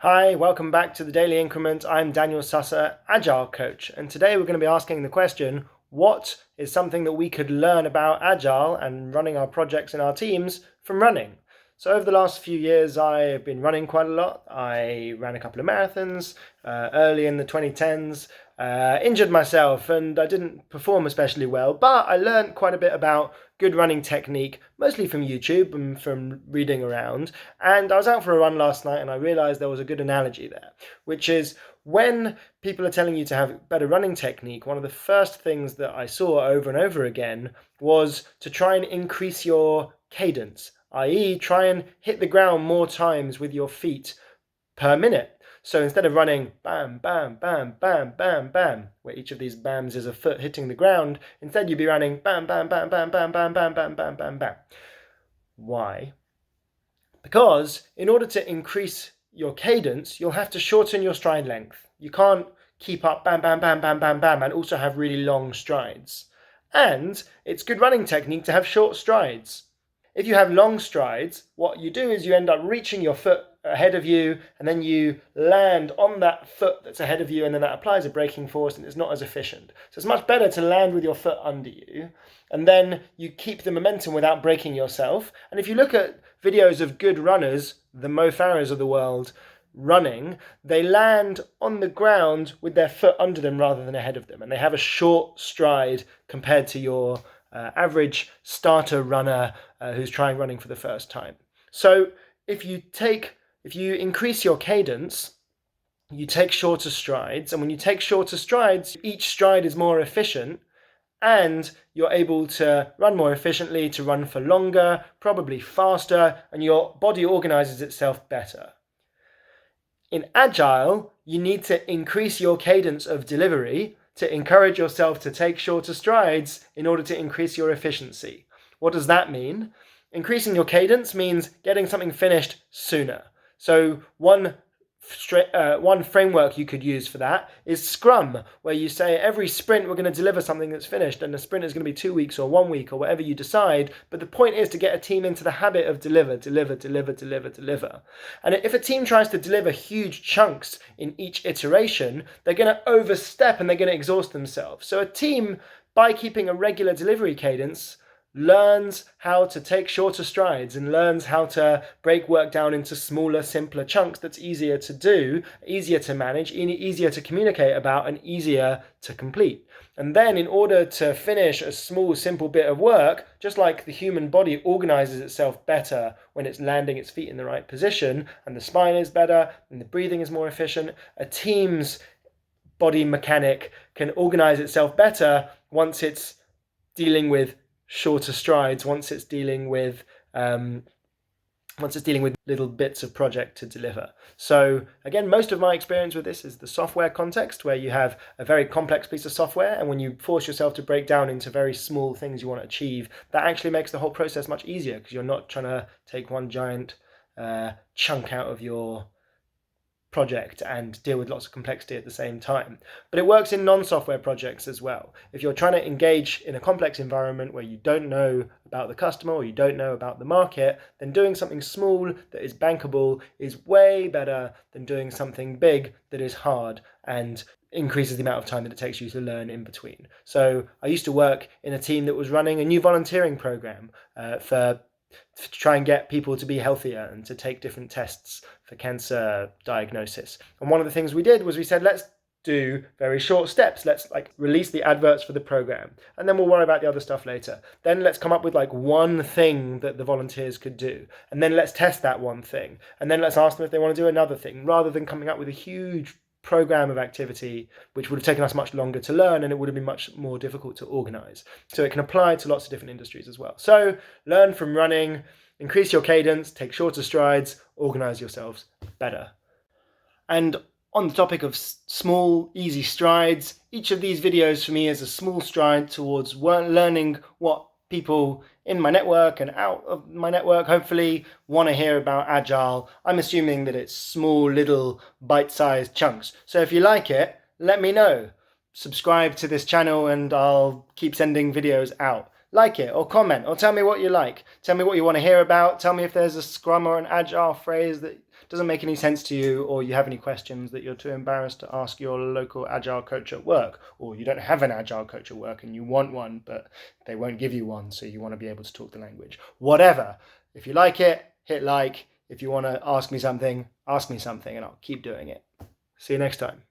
Hi, welcome back to the Daily Increment. I'm Daniel Susser, Agile Coach, and today we're going to be asking the question, what is something that we could learn about Agile and running our projects in our teams from running? So over the last few years, I've been running quite a lot. I ran a couple of marathons early in the 2010s, injured myself, and I didn't perform especially well, but I learned quite a bit about good running technique, mostly from YouTube and from reading around. And I was out for a run last night and I realized there was a good analogy there, which is when people are telling you to have better running technique, one of the first things that I saw over and over again was to try and increase your cadence, i.e., try and hit the ground more times with your feet per minute. So instead of running bam, bam, bam, bam, bam, bam, where each of these bams is a foot hitting the ground, instead you'd be running bam, bam, bam, bam, bam, bam, bam, bam, bam, bam, bam. Why? Because in order to increase your cadence, you'll have to shorten your stride length. You can't keep up bam, bam, bam, bam, bam, bam, and also have really long strides. And it's good running technique to have short strides. If you have long strides, what you do is you end up reaching your foot ahead of you, and then you land on that foot that's ahead of you, and then that applies a braking force, and it's not as efficient. So it's much better to land with your foot under you, and then you keep the momentum without breaking yourself. And if you look at videos of good runners, the Mo Farahs of the world, running, they land on the ground with their foot under them rather than ahead of them, and they have a short stride compared to your average starter runner who's trying running for the first time. So if you increase your cadence, you take shorter strides, and when you take shorter strides, each stride is more efficient, and you're able to run more efficiently, to run for longer, probably faster, and your body organizes itself better. In Agile, you need to increase your cadence of delivery to encourage yourself to take shorter strides in order to increase your efficiency. What does that mean? Increasing your cadence means getting something finished sooner. So one framework you could use for that is Scrum, where you say every sprint we're going to deliver something that's finished, and the sprint is going to be 2 weeks or 1 week or whatever you decide, but the point is to get a team into the habit of deliver. And if a team tries to deliver huge chunks in each iteration, they're going to overstep and they're going to exhaust themselves. So a team, by keeping a regular delivery cadence, learns how to take shorter strides and learns how to break work down into smaller, simpler chunks that's easier to do, easier to manage, easier to communicate about, and easier to complete. And then in order to finish a small, simple bit of work, just like the human body organizes itself better when it's landing its feet in the right position, and the spine is better, and the breathing is more efficient, a team's body mechanic can organize itself better once it's dealing with shorter strides, once it's dealing with little bits of project to deliver. So again, most of my experience with this is the software context, where you have a very complex piece of software, and when you force yourself to break down into very small things you want to achieve, that actually makes the whole process much easier, because you're not trying to take one giant chunk out of your project and deal with lots of complexity at the same time. But it works in non-software projects as well. If you're trying to engage in a complex environment where you don't know about the customer or you don't know about the market, then doing something small that is bankable is way better than doing something big that is hard and increases the amount of time that it takes you to learn in between. So I used to work in a team that was running a new volunteering program to try and get people to be healthier and to take different tests for cancer diagnosis. And one of the things we did was we said, let's do very short steps. Let's release the adverts for the program, and then we'll worry about the other stuff later. Then let's come up with one thing that the volunteers could do, and then let's test that one thing, and then let's ask them if they want to do another thing, rather than coming up with a huge program of activity which would have taken us much longer to learn, and it would have been much more difficult to organize. So it can apply to lots of different industries as well. So learn from running, increase your cadence, take shorter strides, organize yourselves better. And on the topic of small, easy strides, each of these videos for me is a small stride towards learning what people in my network and out of my network hopefully want to hear about Agile. I'm assuming that it's small, little, bite-sized chunks. So if you like it, let me know. Subscribe to this channel and I'll keep sending videos out. Like it or comment or tell me what you like. Tell me what you want to hear about. Tell me if there's a Scrum or an Agile phrase that doesn't make any sense to you, or you have any questions that you're too embarrassed to ask your local Agile coach at work, or you don't have an Agile coach at work and you want one, but they won't give you one, so you want to be able to talk the language. Whatever. If you like it, hit like. If you want to ask me something, and I'll keep doing it. See you next time.